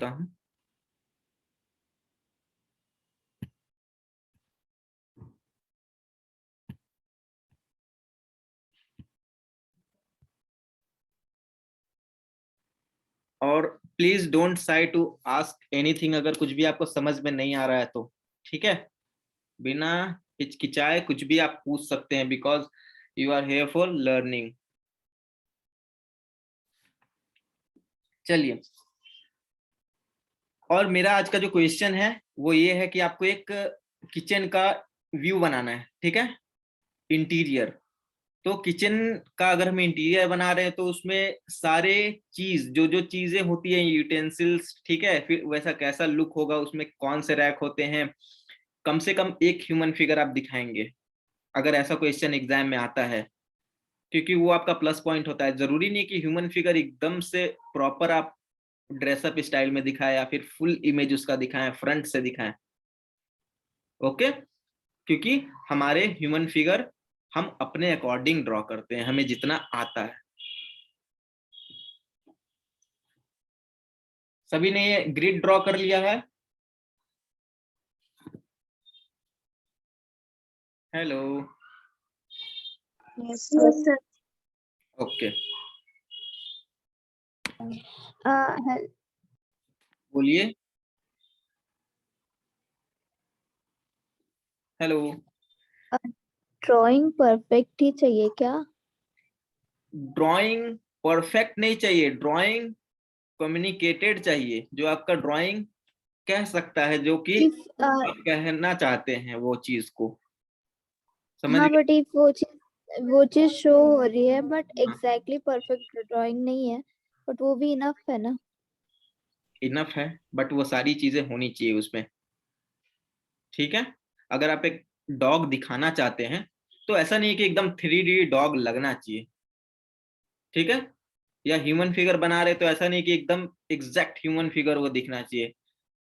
देखता हूं। और please don't shy to ask anything, अगर कुछ भी आपको समझ में नहीं आ रहा है तो ठीक है, बिना हिचकिचाए कुछ भी आप पूछ सकते हैं, because you are here for learning. चलिए, और मेरा आज का जो क्वेश्चन है वो ये है कि आपको एक किचन का व्यू बनाना है, ठीक है, इंटीरियर। तो किचन का अगर हम इंटीरियर बना रहे हैं तो उसमें सारे चीज जो जो चीजें होती है, यूटेंसिल्स, ठीक है, फिर वैसा कैसा लुक होगा, उसमें कौन से रैक होते हैं, कम से कम एक ह्यूमन फिगर आप दिखाएंगे अगर ऐसा क्वेश्चन एग्जाम में आता है, क्योंकि वो आपका प्लस पॉइंट होता है। जरूरी नहीं कि ह्यूमन फिगर एकदम से प्रॉपर आप ड्रेसअप स्टाइल में दिखाएं या फिर फुल इमेज उसका दिखाएं, फ्रंट से दिखाएं, ओके, क्योंकि हमारे ह्यूमन फिगर हम अपने अकॉर्डिंग ड्रॉ करते हैं, हमें जितना आता है। सभी ने ये ग्रिड ड्रॉ कर लिया है? Hello. Yes, sir. Okay, Uh, बोलिए। हेलो। ड्राइंग परफेक्ट ही चाहिए क्या? ड्राइंग परफेक्ट नहीं चाहिए, ड्राइंग कम्युनिकेटेड चाहिए, जो आपका ड्राइंग कह सकता है, जो कि इफ आप कहना चाहते हैं वो चीज को, समझ हाँ, गए? बट इफ वो चीज शो हो रही है बट एग्जैक्टली परफेक्ट ड्राइंग नहीं है, बट वो भी इनफ है ना? इनफ है, बट वो सारी चीजें होनी चाहिए उसमें, ठीक है। अगर आप एक डॉग दिखाना चाहते हैं तो ऐसा नहीं कि एकदम 3D डॉग लगना चाहिए, ठीक है, या ह्यूमन फिगर बना रहे तो ऐसा नहीं कि एकदम एग्जैक्ट ह्यूमन फिगर वो दिखना चाहिए।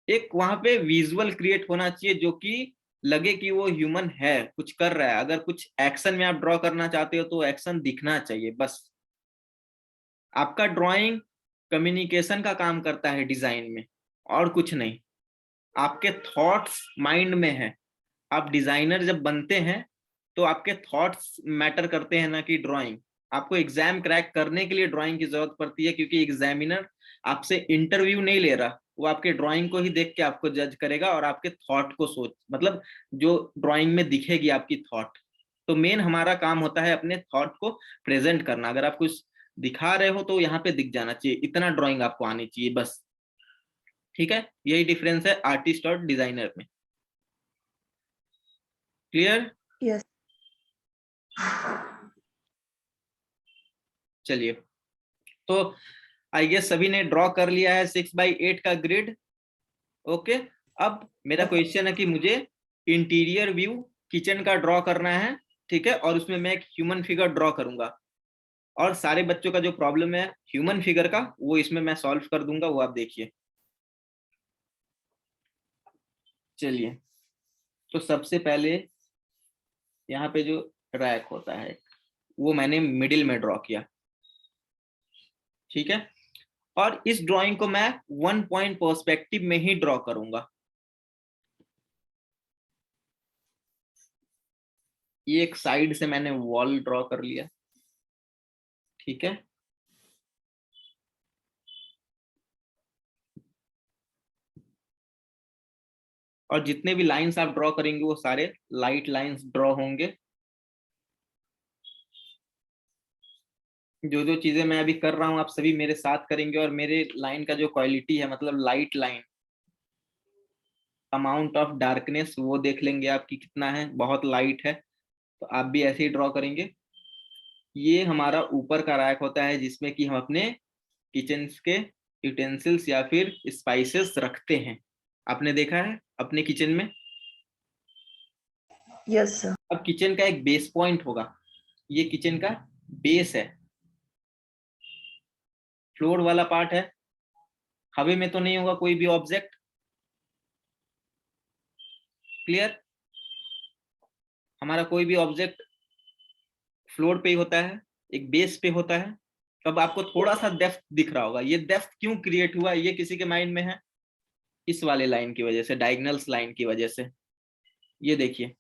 एक वहां पे विजुअल क्रिएट होना चाहिए जो कि लगे कि वो ह्यूमन है, कुछ कर रहा है। अगर कुछ एक्शन में आप ड्रॉ करना चाहते हो तो एक्शन दिखना चाहिए बस। आपका ड्राइंग कम्युनिकेशन का काम करता है डिजाइन में, और कुछ नहीं। आपके थॉट्स माइंड में है। आप डिजाइनर जब बनते हैं तो आपके थॉट्स मैटर करते हैं, ना कि ड्राइंग। आपको एग्जाम क्रैक करने के लिए ड्राइंग की जरूरत पड़ती है, क्योंकि एग्जामिनर आपसे इंटरव्यू नहीं ले रहा, वो आपके ड्राइंग को ही देख के आपको जज करेगा और आपके थॉट को सोच, मतलब जो ड्राइंग में दिखेगी आपकी थॉट। तो मेन हमारा काम होता है अपने थॉट को प्रेजेंट करना। अगर आप कुछ दिखा रहे हो तो यहाँ पे दिख जाना चाहिए, इतना ड्राइंग आपको आनी चाहिए बस, ठीक है। यही डिफरेंस है आर्टिस्ट और डिजाइनर में। क्लियर? यस। चलिए, तो आई गेस सभी ने ड्रॉ कर लिया है 6x8 का ग्रिड, ओके। अब मेरा क्वेश्चन है कि मुझे इंटीरियर व्यू किचन का ड्रॉ करना है, ठीक है, और उसमें मैं एक ह्यूमन फिगर ड्रॉ करूंगा। और सारे बच्चों का जो प्रॉब्लम है ह्यूमन फिगर का, वो इसमें मैं सॉल्व कर दूंगा, वो आप देखिए। चलिए, तो सबसे पहले यहाँ पे जो रैक होता है वो मैंने मिडिल में ड्रॉ किया, ठीक है। और इस ड्राइंग को मैं 1 पॉइंट पर्सपेक्टिव में ही ड्रॉ करूंगा। ये एक साइड से मैंने वॉल ड्रॉ कर लिया, ठीक है। और जितने भी लाइंस आप ड्रॉ करेंगे वो सारे लाइट लाइंस ड्रॉ होंगे। जो जो चीजें मैं अभी कर रहा हूं आप सभी मेरे साथ करेंगे, और मेरे लाइन का जो क्वालिटी है, मतलब light line, amount of darkness वो देख लेंगे आप कि कितना है, बहुत लाइट है तो आप भी ऐसे ही ड्रॉ करेंगे। ये हमारा ऊपर का रैक होता है जिसमें कि हम अपने किचन के यूटेंसिल्स या फिर स्पाइसेस रखते हैं। आपने देखा है अपने किचन में? Yes sir. अब किचन का एक बेस पॉइंट होगा, ये किचन का बेस है, फ्लोर वाला पार्ट है। हवा में तो नहीं होगा कोई भी ऑब्जेक्ट, क्लियर। हमारा कोई भी ऑब्जेक्ट फ्लोर पे ही होता है, एक बेस पे होता है, अब आपको थोड़ा सा डेप्थ दिख रहा होगा, ये डेप्थ क्यों क्रिएट हुआ ये किसी के माइंड में है? इस वाले लाइन की वजह से, डायगोनल्स लाइन की वजह से। ये देखिए,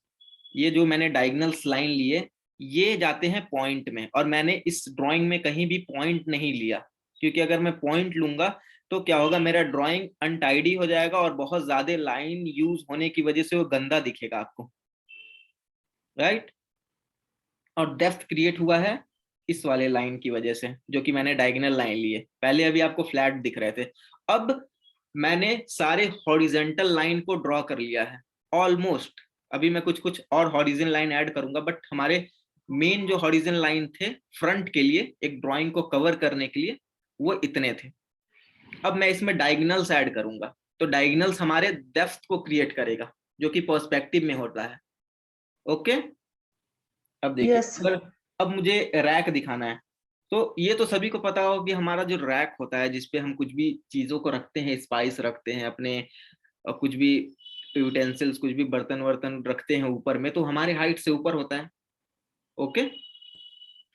ये जो मैंने डायगोनल्स लाइन लिए ये जाते हैं पॉइंट में, और मैंने इस ड्राइंग में कहीं भी पॉइंट नहीं लिया, क्योंकि अगर मैं पॉइंट लूंगा तो क्या होगा, मेरा ड्राइंग अनटाइडी हो जाएगा और बहुत ज्यादा लाइन यूज होने की वजह से वो गंदा दिखेगा आपको, राइट। और डेप्थ क्रिएट हुआ है इस वाले लाइन की वजह से, जो कि मैंने डायगोनल लाइन लिए। पहले अभी आपको फ्लैट दिख रहे थे, अब मैंने सारे हॉरिजेंटल लाइन को ड्रॉ कर लिया है ऑलमोस्ट। अभी मैं कुछ कुछ और हॉरिजन लाइन ऐड करूंगा, बट हमारे मेन जो हॉरिजन लाइन थे फ्रंट के लिए, एक ड्राइंग को कवर करने के लिए, वो इतने थे। अब मैं इसमें डायगोनल्स ऐड करूंगा, तो डायगोनल्स हमारे डेप्थ को क्रिएट करेगा, जो कि पर्सपेक्टिव में होता है। ओके, अब देखिए, Yes, sir. अगर अब मुझे रैक दिखाना है, तो ये तो सभी को पता हो कि हमारा जो रैक होता है जिसपे हम कुछ भी चीजों को रखते हैं, स्पाइस रखते हैं अपने, कुछ भी यूटेंसिल्स, कुछ भी बर्तन वर्तन रखते हैं ऊपर में, तो हमारे हाइट से ऊपर होता है। ओके,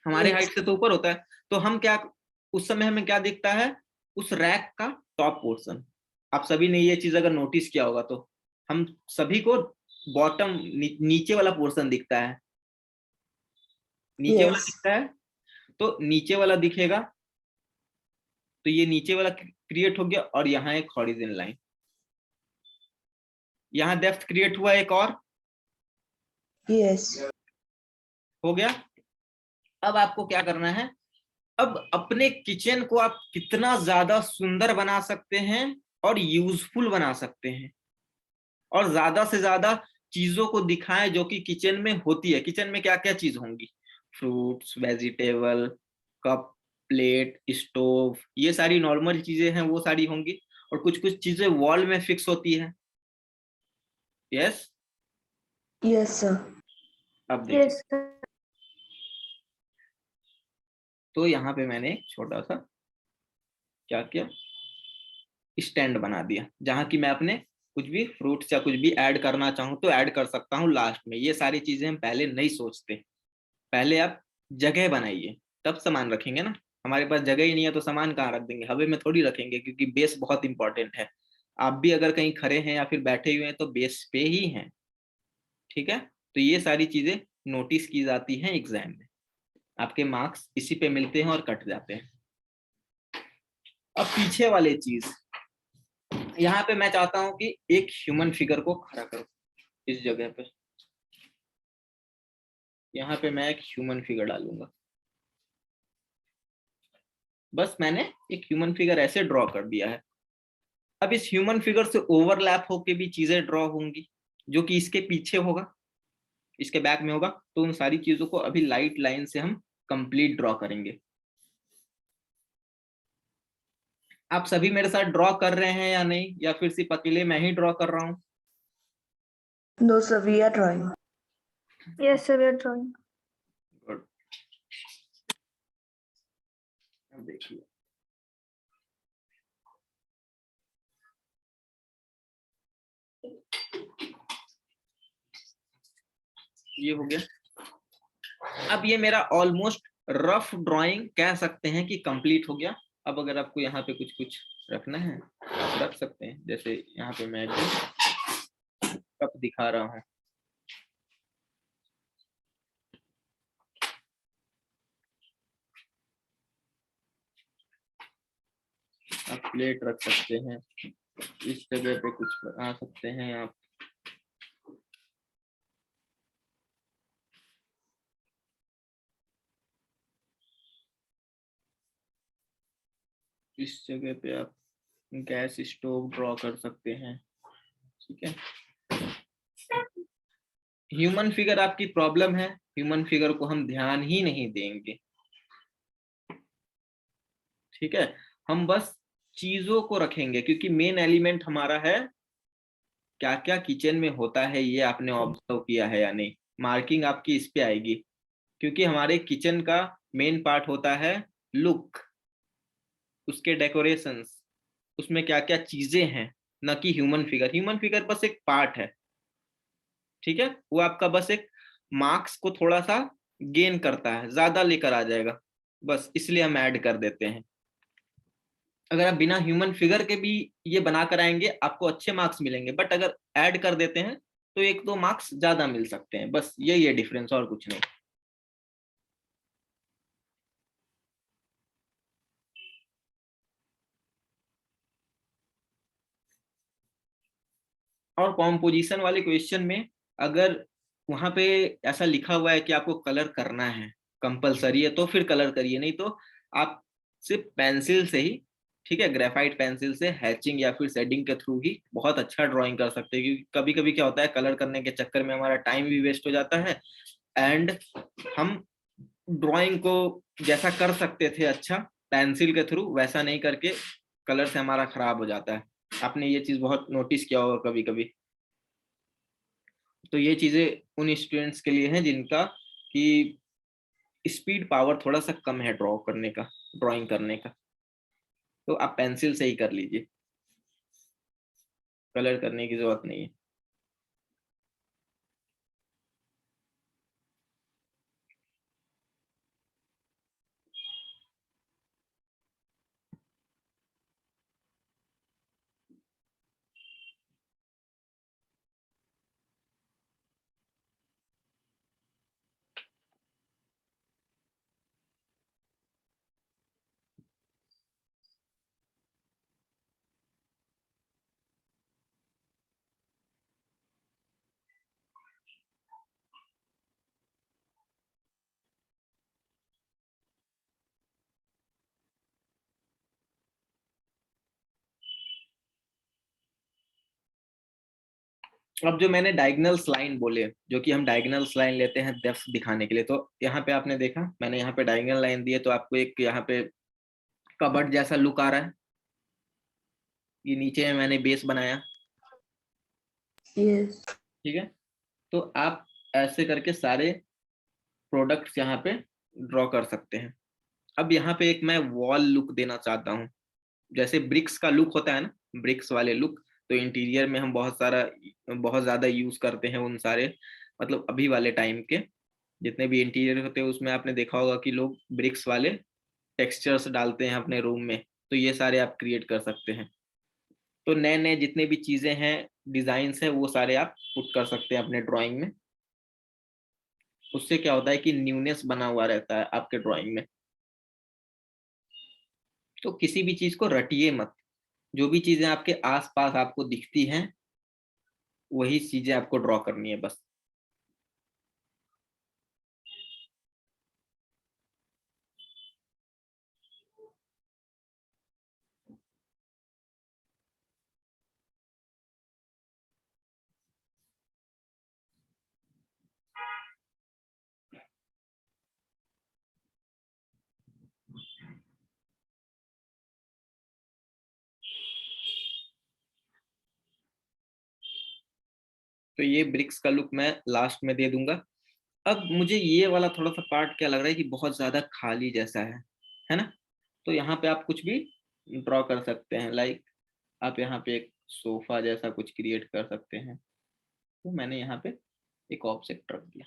हमारे Yes. हाइट से तो ऊपर होता है, तो हम क्या, उस समय हमें क्या दिखता है, उस रैक का टॉप पोर्शन। आप सभी ने ये चीज अगर नोटिस किया होगा तो हम सभी को बॉटम नीचे वाला पोर्शन दिखता है, नीचे वाला Yes. दिखता है। तो नीचे वाला दिखेगा, तो ये नीचे वाला क्रिएट हो गया, और यहाँ एक हॉरिजन लाइन, यहाँ डेप्थ क्रिएट हुआ एक और, Yes. हो गया। अब आपको क्या करना है, अब अपने किचन को आप कितना ज्यादा सुंदर बना सकते हैं और यूजफुल बना सकते हैं, और ज्यादा से ज्यादा चीजों को दिखाएं जो कि किचन में होती है। किचन में क्या क्या चीज होंगी, fruits, vegetable, cup, plate, stove, ये सारी नॉर्मल चीजें हैं, वो सारी होंगी। और कुछ कुछ चीजें वॉल में फिक्स होती है। Yes, Yes, sir. अब देखिए, Yes, sir. तो यहाँ पे मैंने एक छोटा सा क्या किया, स्टैंड बना दिया, जहां की मैं अपने कुछ भी फ्रूट्स या कुछ भी ऐड करना चाहूँ तो ऐड कर सकता हूँ लास्ट में। ये सारी चीजें हम पहले नहीं सोचते, पहले आप जगह बनाइए तब सामान रखेंगे ना। हमारे पास जगह ही नहीं है तो सामान कहाँ रख देंगे, हवे में थोड़ी रखेंगे, क्योंकि बेस बहुत इंपॉर्टेंट है। आप भी अगर कहीं खड़े हैं या फिर बैठे हुए हैं तो बेस पे ही हैं, ठीक है। तो ये सारी चीजें नोटिस की जाती हैं एग्जाम में, आपके मार्क्स इसी पे मिलते हैं और कट जाते हैं। अब पीछे वाले चीज, यहाँ पे मैं चाहता हूं कि एक ह्यूमन फिगर को खड़ा करो इस जगह पे। यहाँ पे मैं एक ह्यूमन फिगर डालूंगा, बस मैंने एक ह्यूमन फिगर ऐसे ड्रॉ कर दिया है। अब इस ह्यूमन फिगर से ओवरलैप होके भी चीजें ड्रॉ होंगी, जो कि इसके पीछे होगा, इसके बैक में होगा। तो उन सारी चीजों को अभी लाइट लाइन से हम कंप्लीट ड्रॉ करेंगे। आप सभी मेरे साथ ड्रॉ कर रहे हैं या नहीं, या फिर सिर्फ अकेले मैं ही ड्रॉ कर रहा हूँ? No, sir. We are drawing. Yes, sir, we are drawing. Good, अब देखिए, ये हो गया। अब ये मेरा ऑलमोस्ट रफ ड्राइंग कह सकते हैं कि कंप्लीट हो गया। अब अगर आपको यहाँ पे कुछ कुछ रखना है आप रख सकते हैं, जैसे यहाँ पे मैं कप दिखा रहा हूँ, आप प्लेट रख सकते हैं, इस जगह पे कुछ बना सकते हैं आप। इस जगह पे आप गैस स्टोव ड्रॉ कर सकते हैं, ठीक है। ह्यूमन फिगर आपकी प्रॉब्लम है, ह्यूमन फिगर को हम ध्यान ही नहीं देंगे, ठीक है। हम बस चीजों को रखेंगे, क्योंकि मेन एलिमेंट हमारा है क्या क्या किचन में होता है, ये आपने ऑब्जर्व किया है या नहीं। मार्किंग आपकी इस पे आएगी, क्योंकि हमारे किचन का मेन पार्ट होता है लुक, उसके डेकोरेशंस, उसमें क्या क्या चीजें हैं, न कि ह्यूमन फिगर। ह्यूमन फिगर बस एक पार्ट है, ठीक है। वो आपका बस एक मार्क्स को थोड़ा सा गेन करता है, ज्यादा लेकर आ जाएगा, बस इसलिए हम ऐड कर देते हैं। अगर आप बिना ह्यूमन फिगर के भी ये बना कर आएंगे आपको अच्छे मार्क्स मिलेंगे, बट अगर ऐड कर देते हैं तो 1-2 मार्क्स ज्यादा मिल सकते हैं। बस यही है डिफरेंस, और कुछ नहीं। और कॉम्पोजिशन वाले क्वेश्चन में अगर वहां पे ऐसा लिखा हुआ है कि आपको कलर करना है, कंपलसरी है, तो फिर कलर करिए, नहीं तो आप सिर्फ पेंसिल से ही, ठीक है, ग्रेफाइट पेंसिल से हैचिंग या फिर शेडिंग के थ्रू ही बहुत अच्छा ड्राइंग कर सकते हैं। क्योंकि कभी कभी क्या होता है, कलर करने के चक्कर में हमारा टाइम भी वेस्ट हो जाता है, एंड हम ड्राइंग को जैसा कर सकते थे अच्छा पेंसिल के थ्रू, वैसा नहीं करके कलर से हमारा खराब हो जाता है। आपने ये चीज बहुत नोटिस किया होगा कभी कभी। तो ये चीजें उन स्टूडेंट्स के लिए हैं जिनका कि स्पीड पावर थोड़ा सा कम है ड्रॉ करने का, ड्राइंग करने का, तो आप पेंसिल से ही कर लीजिए, कलर करने की जरूरत नहीं है। अब जो मैंने डायगोनल्स लाइन बोले, जो कि हम डायगोनल्स लाइन लेते हैं डेप्थ दिखाने के लिए, तो यहाँ पे आपने देखा मैंने यहाँ पे डायगोनल लाइन दी है, तो आपको एक यहाँ पे कबर्ड जैसा लुक आ रहा है। ये नीचे में मैंने बेस बनाया, Yes. ठीक है। तो आप ऐसे करके सारे प्रोडक्ट्स यहाँ पे ड्रॉ कर सकते हैं। अब यहाँ पे एक मैं वॉल लुक देना चाहता हूँ, जैसे ब्रिक्स का लुक होता है ना, ब्रिक्स वाले लुक, तो इंटीरियर में हम बहुत ज्यादा यूज करते हैं उन सारे, मतलब अभी वाले टाइम के जितने भी इंटीरियर होते हैं उसमें आपने देखा होगा कि लोग ब्रिक्स वाले टेक्सचर्स डालते हैं अपने रूम में, तो ये सारे आप क्रिएट कर सकते हैं। तो नए नए जितने भी चीजें हैं, डिजाइन्स हैं, वो सारे आप पुट कर सकते हैं अपने ड्राइंग में। उससे क्या होता है कि न्यूनेस बना हुआ रहता है आपके ड्राइंग में। तो किसी भी चीज को रटिए मत, जो भी चीजें आपके आसपास आपको दिखती हैं वही चीजें आपको ड्रॉ करनी है बस। तो ये ब्रिक्स का लुक मैं लास्ट में दे दूंगा। अब मुझे ये वाला थोड़ा सा पार्ट क्या लग रहा है कि बहुत ज्यादा खाली जैसा है ना। तो यहाँ पे आप कुछ भी ड्रॉ कर सकते हैं, लाइक आप यहाँ पे एक सोफा जैसा कुछ क्रिएट कर सकते हैं। तो मैंने यहाँ पे एक ऑब्जेक्ट रख दिया।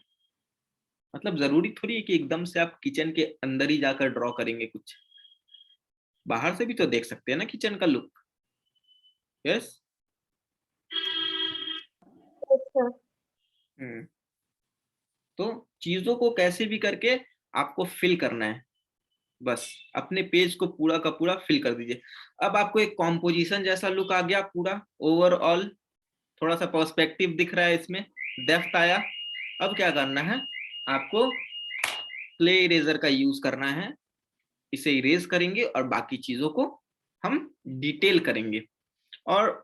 मतलब जरूरी थोड़ी है कि एकदम से आप किचन के अंदर ही जाकर ड्रॉ करेंगे कुछ, बाहर से भी तो देख सकते हैं ना किचन का लुक। यस। अच्छा। हम्म। तो चीजों को कैसे भी करके आपको फिल करना है, बस अपने पेज को पूरा का पूरा फिल कर दीजिए। अब आपको एक कॉम्पोजिशन जैसा लुक आ गया पूरा ओवरऑल, थोड़ा सा पर्सपेक्टिव दिख रहा है इसमें, डेप्थ आया। अब क्या करना है आपको, क्ले इरेजर का यूज करना है। इसे इरेज करेंगे और बाकी चीजों को हम डिटेल करेंगे। और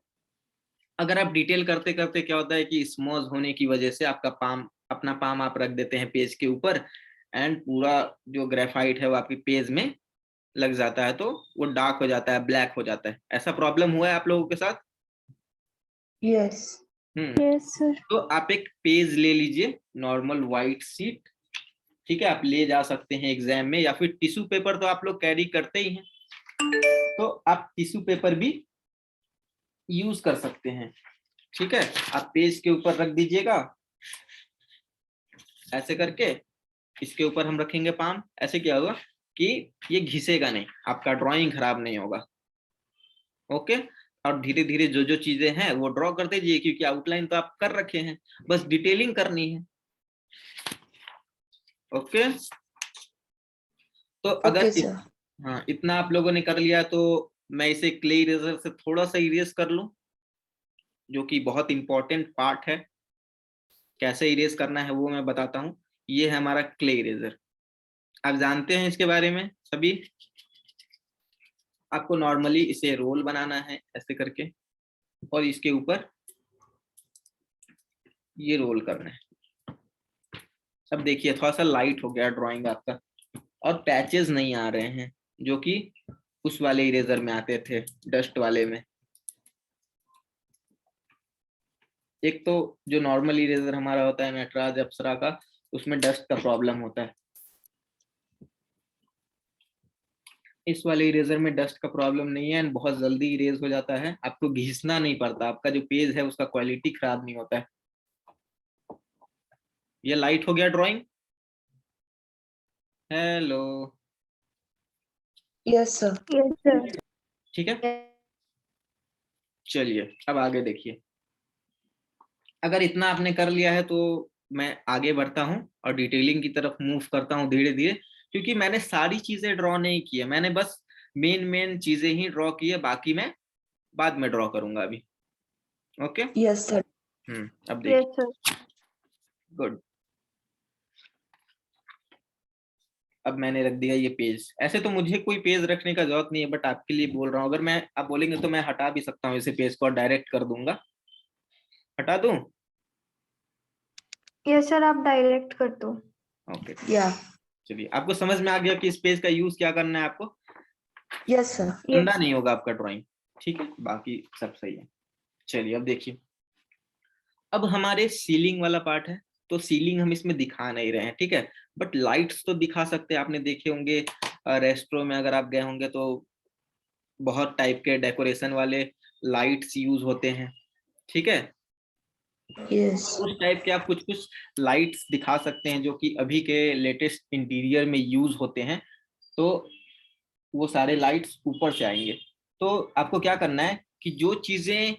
अगर आप डिटेल करते करते क्या होता है कि स्मॉज होने की वजह से आपका पाम, अपना पाम आप रख देते हैं पेज के ऊपर, एंड पूरा जो ग्रेफाइट है वो आपकी पेज में लग जाता है, तो वो डार्क हो जाता है, ब्लैक हो जाता है। ऐसा प्रॉब्लम हुआ है आप लोगों के साथ? Yes. Yes sir. तो आप एक पेज ले लीजिए, नॉर्मल व्हाइट शीट, ठीक है, आप ले जा सकते हैं एग्जाम में, या फिर टिश्यू पेपर तो आप लोग कैरी करते ही हैं, तो आप टिश्यू पेपर भी यूज कर सकते हैं। ठीक है, आप पेज के ऊपर रख दीजिएगा ऐसे करके, इसके ऊपर हम रखेंगे पाम। ऐसे क्या होगा कि ये घिसेगा नहीं, आपका ड्राइंग खराब नहीं होगा। ओके, और धीरे धीरे जो जो चीजें हैं वो ड्रॉ कर दीजिए, क्योंकि आउटलाइन तो आप कर रखे हैं, बस डिटेलिंग करनी है। ओके, तो Okay, अगर sir. हाँ इतना आप लोगों ने कर लिया तो मैं इसे क्ले इरेजर से थोड़ा सा इरेज कर लूं, जो कि बहुत इंपॉर्टेंट पार्ट है। कैसे इरेज करना है वो मैं बताता हूँ। ये है हमारा क्ले इरेजर, आप जानते हैं इसके बारे में सभी। आपको नॉर्मली इसे रोल बनाना है ऐसे करके, और इसके ऊपर ये रोल करना है। अब देखिए थोड़ा सा लाइट हो गया ड्राइंग आपका, और पैचेस नहीं आ रहे हैं जो कि उस वाले इरेजर में आते थे, डस्ट वाले में। एक तो जो नॉर्मल इरेजर हमारा होता है नटराज अप्सरा का, उसमें डस्ट का प्रॉब्लम होता है। इस वाले इरेजर में डस्ट का प्रॉब्लम नहीं है, बहुत जल्दी इरेज हो जाता है, आपको घिसना नहीं पड़ता, आपका जो पेज है उसका क्वालिटी खराब नहीं होता है। ये लाइट हो गया drawing. Hello, Yes, sir. Yes, sir. ठीक है, चलिए अब आगे देखिए। अगर इतना आपने कर लिया है तो मैं आगे बढ़ता हूँ और डिटेलिंग की तरफ मूव करता हूँ धीरे धीरे, क्योंकि मैंने सारी चीजें ड्रॉ नहीं की है, मैंने बस मेन मेन चीजें ही ड्रॉ की है, बाकी मैं बाद में ड्रॉ करूंगा अभी। Okay, Yes, sir. अब Yes, देखिए। sir. गुड, अब मैंने रख दिया ये पेज। ऐसे तो मुझे कोई पेज रखने का जरूरत नहीं है, बट आपके लिए बोल रहा हूँ, अगर मैं आप बोलेंगे तो मैं हटा भी सकता हूँ इसे, पेज को डायरेक्ट कर दूंगा। हटा दूं? Yes, sir. आप डायरेक्ट कर दो। Okay, Yeah. चलिए आपको समझ में आ गया कि इस पेज का यूज क्या करना है आपको। Yes, sir. गंदा Yes. नहीं होगा आपका ड्राइंग, ठीक है, बाकी सब सही है। चलिए अब देखिए, अब हमारे सीलिंग वाला पार्ट है, तो सीलिंग हम इसमें दिखा नहीं रहे हैं, ठीक है, बट लाइट्स तो दिखा सकते हैं। आपने देखे होंगे रेस्टोरेंट में अगर आप गए होंगे तो बहुत टाइप के डेकोरेशन वाले लाइट्स यूज होते हैं, ठीक है। Yes. उस टाइप के आप कुछ कुछ लाइट्स दिखा सकते हैं जो कि अभी के लेटेस्ट इंटीरियर में यूज होते हैं। तो वो सारे लाइट्स ऊपर से आएंगे। तो आपको क्या करना है कि जो चीजें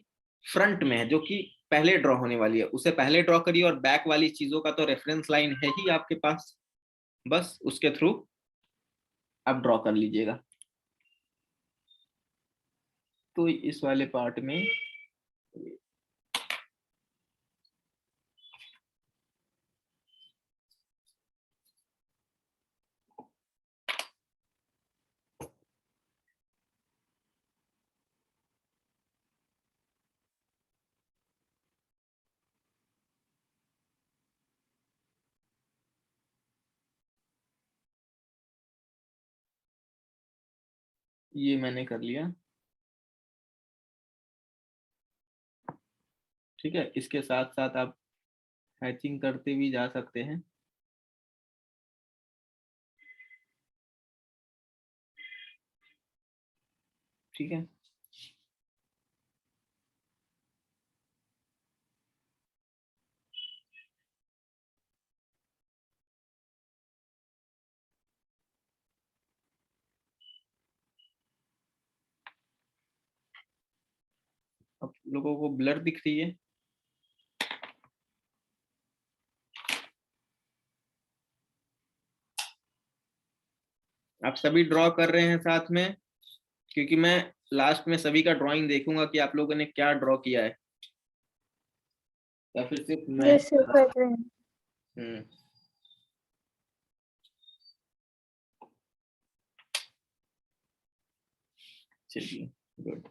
फ्रंट में है, जो कि पहले ड्रॉ होने वाली है, उसे पहले ड्रॉ करिए, और बैक वाली चीजों का तो रेफरेंस लाइन है ही आपके पास, बस उसके थ्रू आप ड्रॉ कर लीजिएगा। तो इस वाले पार्ट में ये मैंने कर लिया, ठीक है। इसके साथ साथ आप हैचिंग करते भी जा सकते हैं, ठीक है। आप लोगों को ब्लर दिख रही है? आप सभी ड्रॉ कर रहे हैं साथ में? क्योंकि मैं लास्ट में सभी का ड्राइंग देखूंगा कि आप लोगों ने क्या ड्रॉ किया है, या फिर सिर्फ मैं। Yes, sir. कर रहे हैं। हम्म, चलिए, गुड।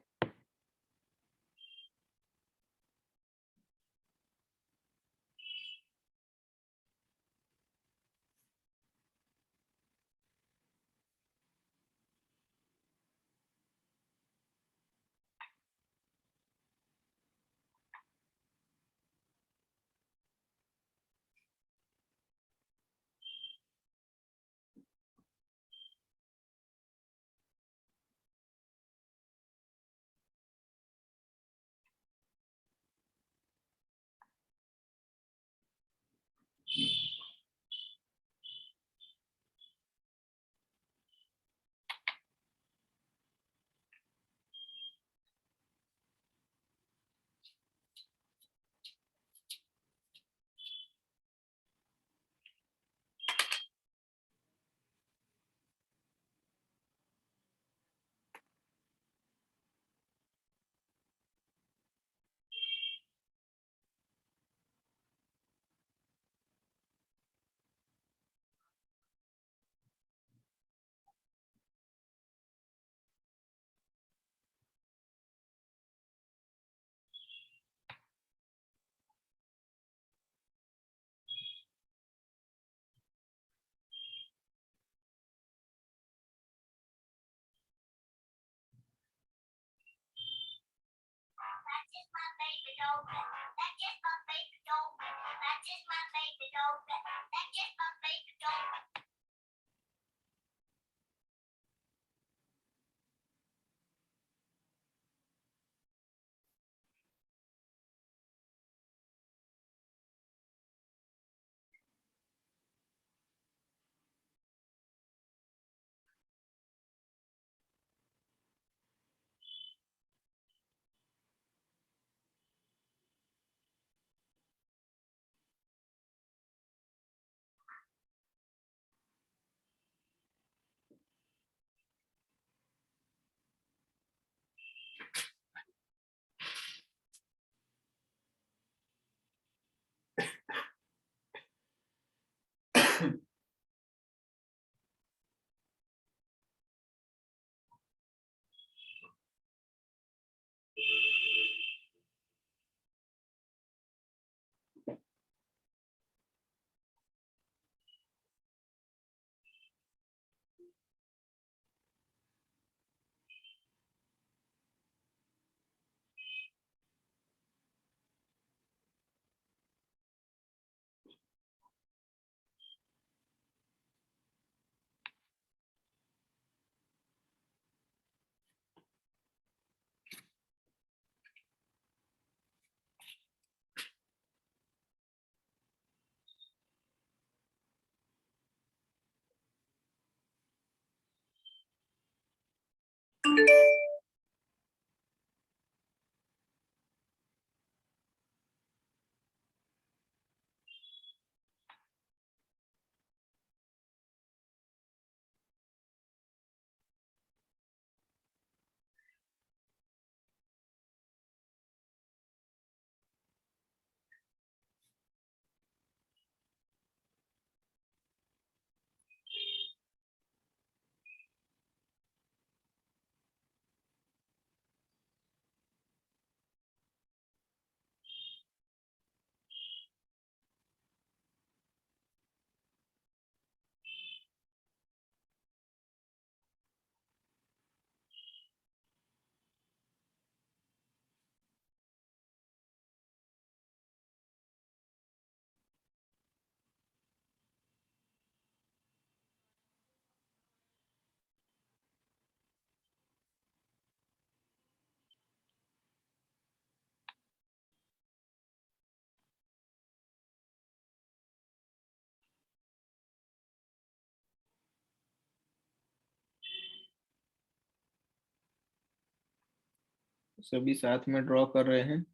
सभी साथ में ड्रॉ कर रहे हैं।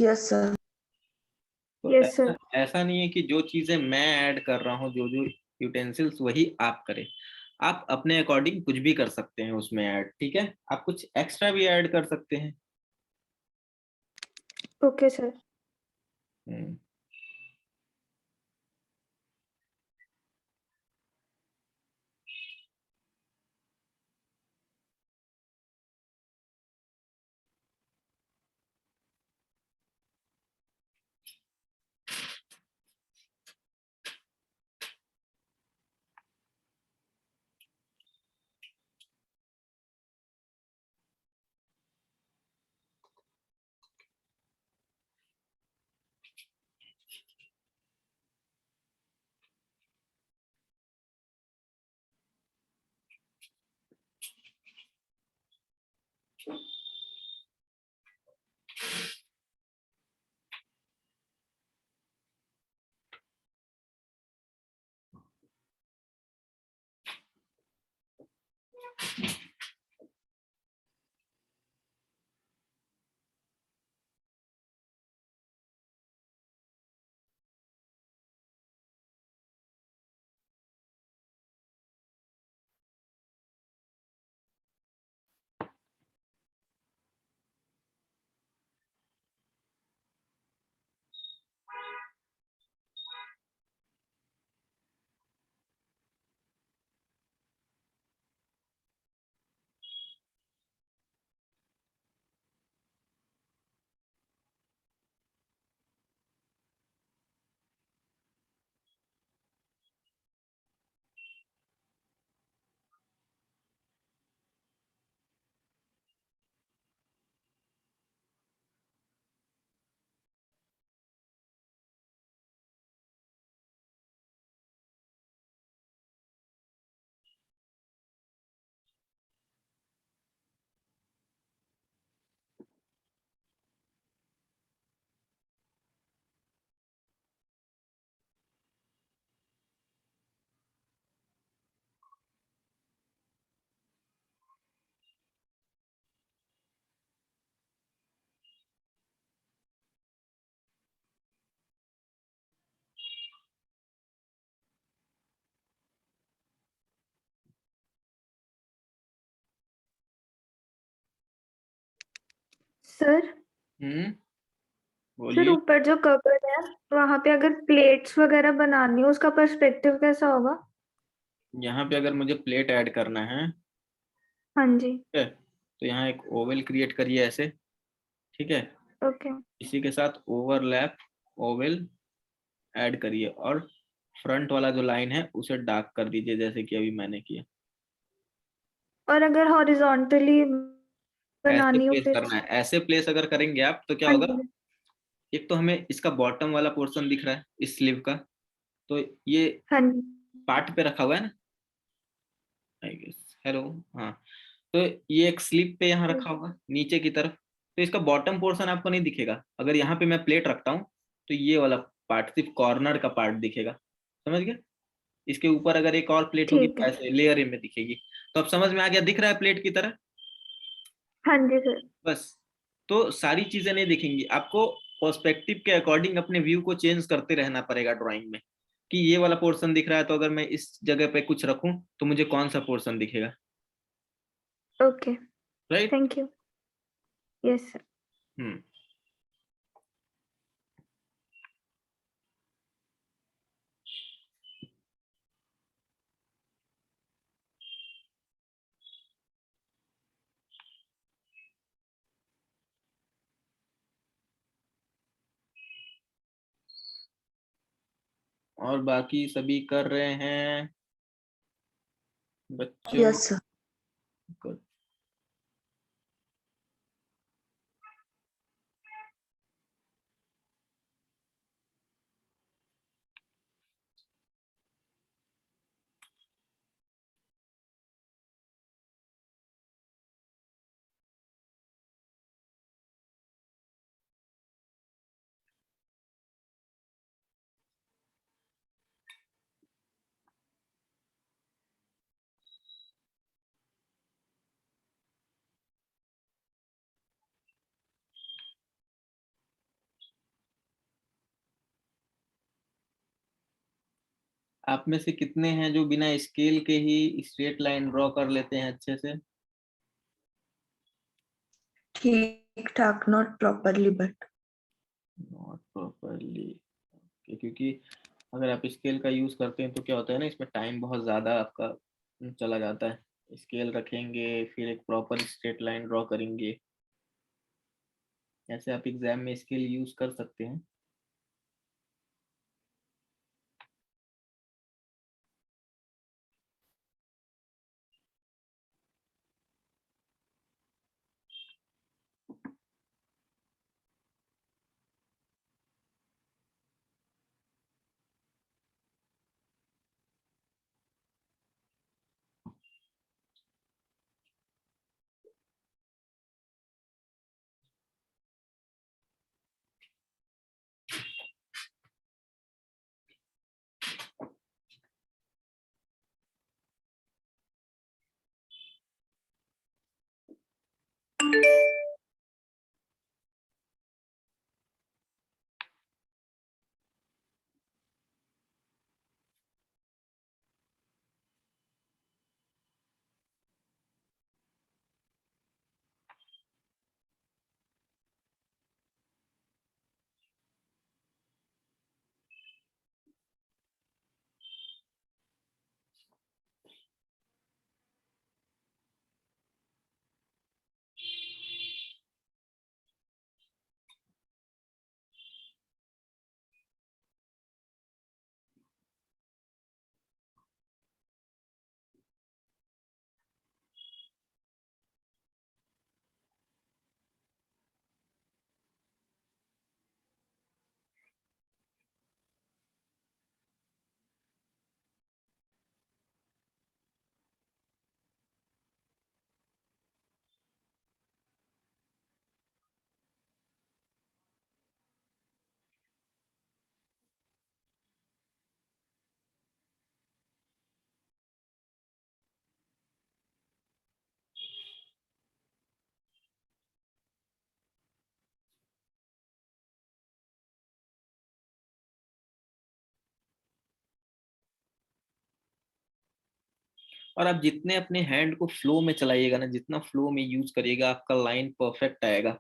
Yes, sir. तो Yes, ऐसा sir. ऐसा नहीं है कि जो चीजें मैं ऐड कर रहा हूँ, जो जो यूटेंसिल्स, वही आप करें। आप अपने अकॉर्डिंग कुछ भी कर सकते हैं उसमें ऐड, ठीक है। आप कुछ एक्स्ट्रा भी ऐड कर सकते हैं। Okay, sir. हम्म। सर सर सर बोलिए। ऊपर जो कबर्ड है वहां पे अगर प्लेट्स वगैरह बनानी हो उसका पर्सपेक्टिव कैसा होगा? यहाँ पे अगर मुझे प्लेट ऐड करना है, हाँ जी। ठीक है, तो यहाँ एक ओवल क्रिएट करिए ऐसे, ठीक है। ओके इसी के साथ ओवरलैप ओवल ऐड करिए और फ्रंट वाला जो लाइन है उसे डार्क कर दीजिए जैसे कि अभी मैंने किया। और अगर हॉरिजॉन्टली ऐसे बनानी हो प्लेस फिर? करना है, ऐसे प्लेस अगर करेंगे आप तो क्या हाँ होगा, जी। एक तो हमें इसका बॉटम वाला पोर्शन दिख रहा है इस स्लीव का, तो ये हाँ जी। पार्ट पे रखा हुआ है ना, आई गेस, हेलो, हाँ, तो ये एक स्लीव पे यहाँ रखा होगा नीचे की तरफ, तो इसका बॉटम पोर्शन आपको नहीं दिखेगा। अगर यहाँ पे मैं प्लेट रखता हूँ तो ये वाला पार्ट, सिर्फ कॉर्नर का पार्ट दिखेगा, समझ गए। इसके ऊपर अगर एक और प्लेट होगी ठीक तो है। ऐसे लेयर में दिखेगी। तो अब समझ में आ गया, दिख रहा है प्लेट की तरह, हाँ जी सर। बस। तो सारी चीजें नहीं दिखेंगी आपको, पर्सपेक्टिव के अकॉर्डिंग अपने व्यू को चेंज करते रहना पड़ेगा ड्राइंग में, कि ये वाला पोर्शन दिख रहा है तो अगर मैं इस जगह पे कुछ रखूं तो मुझे कौन सा पोर्शन दिखेगा, okay right. Thank you. Yes sir. Hmm. और बाकी सभी कर रहे हैं बच्चों? Yes sir. Good. आप में से कितने हैं जो बिना स्केल के ही स्ट्रेट लाइन ड्रॉ कर लेते हैं अच्छे से? ठीक ठाक not properly but. Not properly, क्योंकि अगर आप स्केल का यूज करते हैं तो क्या होता है ना, इसमें टाइम बहुत ज्यादा आपका चला जाता है। स्केल रखेंगे फिर एक प्रॉपर स्ट्रेट लाइन ड्रॉ करेंगे, ऐसे आप एग्जाम में स्केल यूज कर सकते हैं। और आप जितने अपने हैंड को फ्लो में चलाइएगा ना, जितना फ्लो में यूज करिएगा, आपका लाइन परफेक्ट आएगा।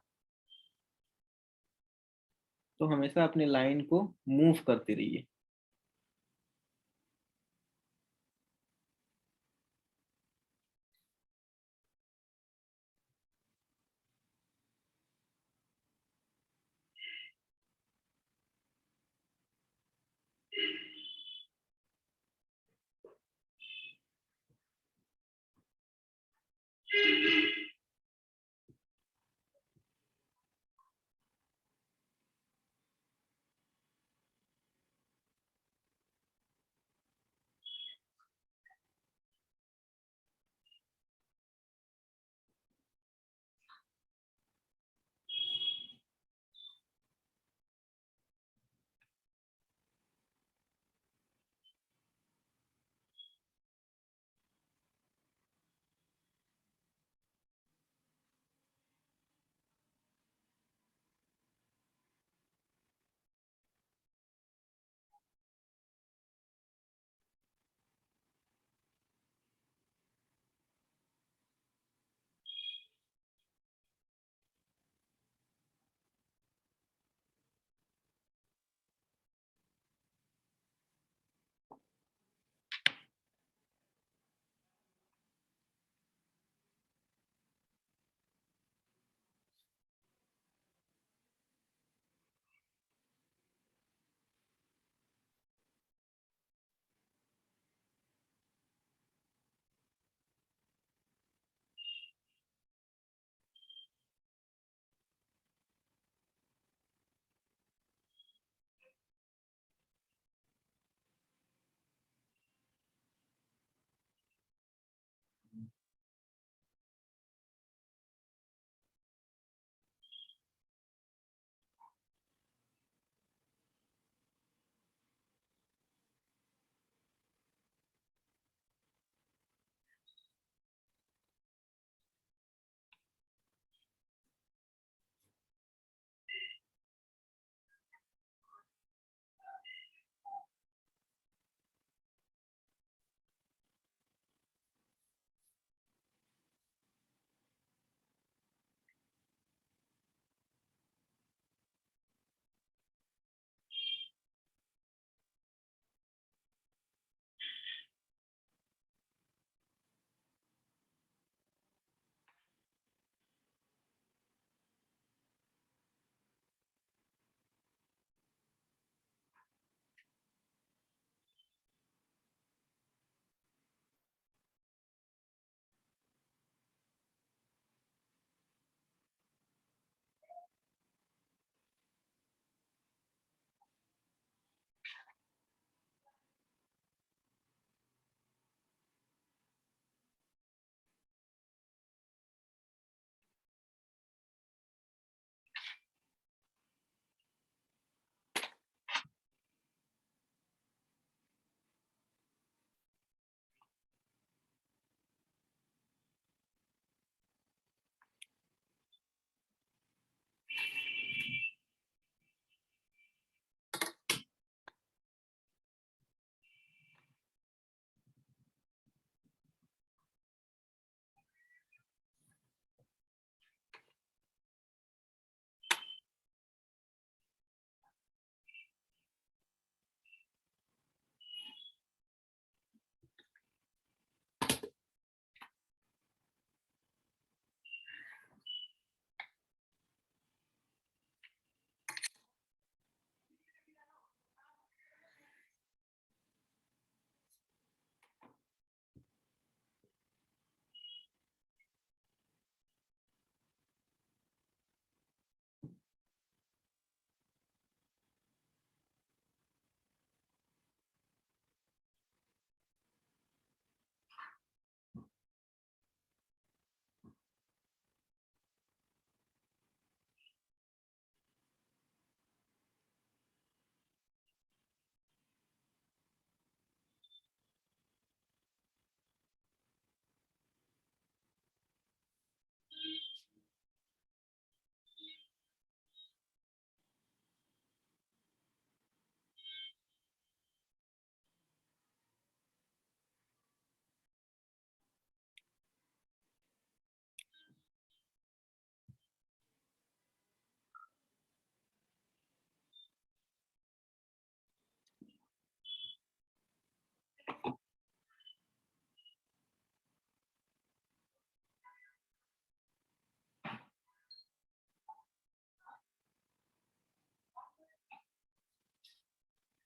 तो हमेशा अपने लाइन को मूव करते रहिए।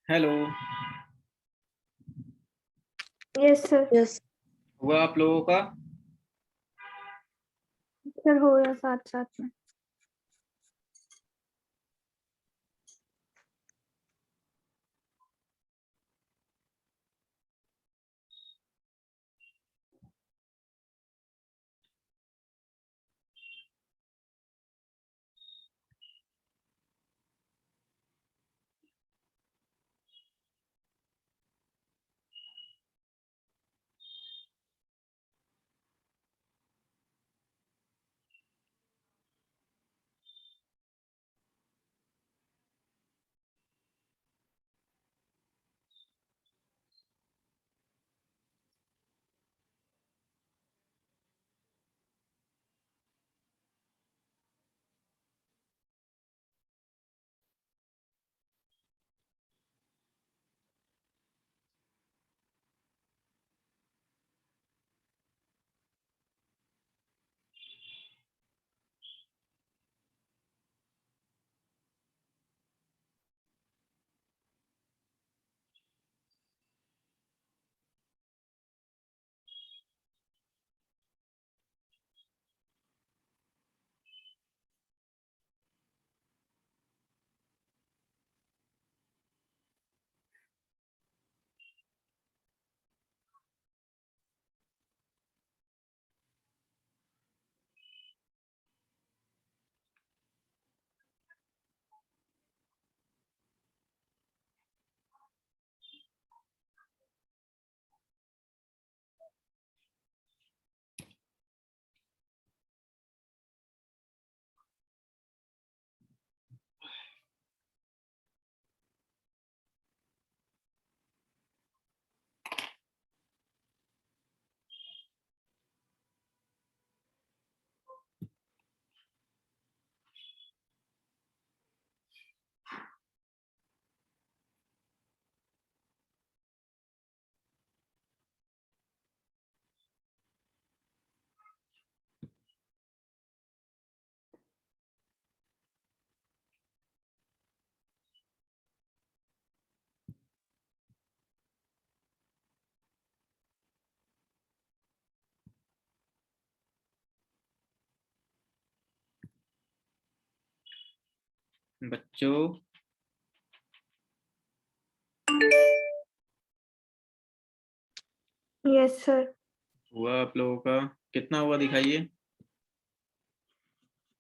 Hello, yes sir. यस हुआ आप लोगों का? सर हो रहा साथ साथ में। बच्चों, यस सर। हुआ आप लोगों का? कितना हुआ दिखाइए।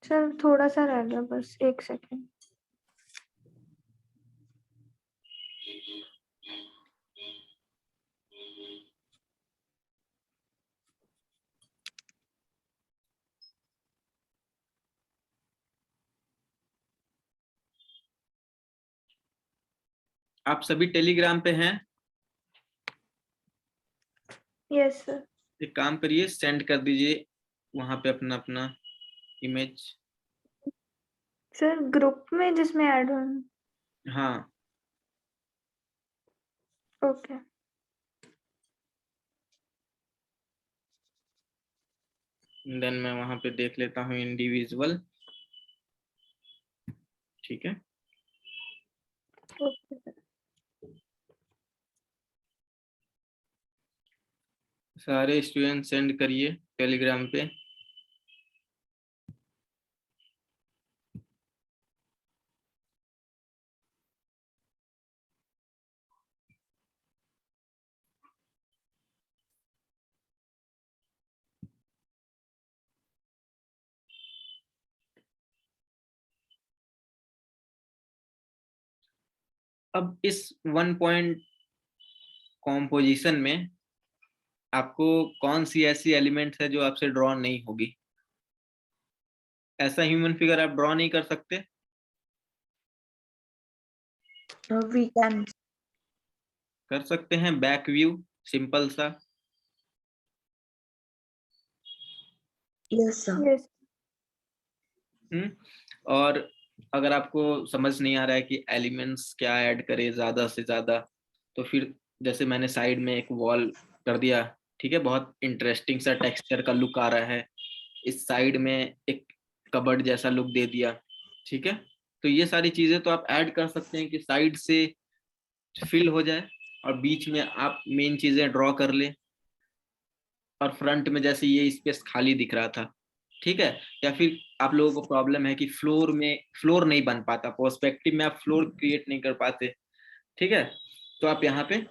सर थोड़ा सा रह गया, बस 1 सेकेंड। आप सभी टेलीग्राम पे हैं? Yes sir. एक काम करिए, सेंड कर दीजिए वहां पे अपना अपना इमेज। सर ग्रुप में जिसमें ऐड हो। हाँ, ओके। देन मैं वहां पे देख लेता हूँ इंडिविजुअल। ठीक है, ओके सर। सारे स्टूडेंट सेंड करिए टेलीग्राम पे। अब इस 1 पॉइंट कॉम्पोजिशन में आपको कौन सी ऐसी एलिमेंट्स है जो आपसे ड्रॉ नहीं होगी? ऐसा ह्यूमन फिगर आप ड्रॉ नहीं कर सकते? वी कैन कर सकते हैं, बैक व्यू सिंपल सा। Yes sir yes. और अगर आपको समझ नहीं आ रहा है कि एलिमेंट्स क्या ऐड करे ज्यादा से ज्यादा, तो फिर जैसे मैंने साइड में एक वॉल कर दिया, ठीक है, बहुत इंटरेस्टिंग सा टेक्सचर का लुक आ रहा है। इस साइड में एक कबर्ड जैसा लुक दे दिया, ठीक है। तो ये सारी चीजें तो आप ऐड कर सकते हैं कि साइड से फिल हो जाए और बीच में आप मेन चीजें ड्रॉ कर ले और फ्रंट में जैसे ये स्पेस खाली दिख रहा था, ठीक है। या फिर आप लोगों को प्रॉब्लम है कि फ्लोर नहीं बन पाता, पर्सपेक्टिव में आप फ्लोर क्रिएट नहीं कर पाते, ठीक है, तो आप यहाँ पे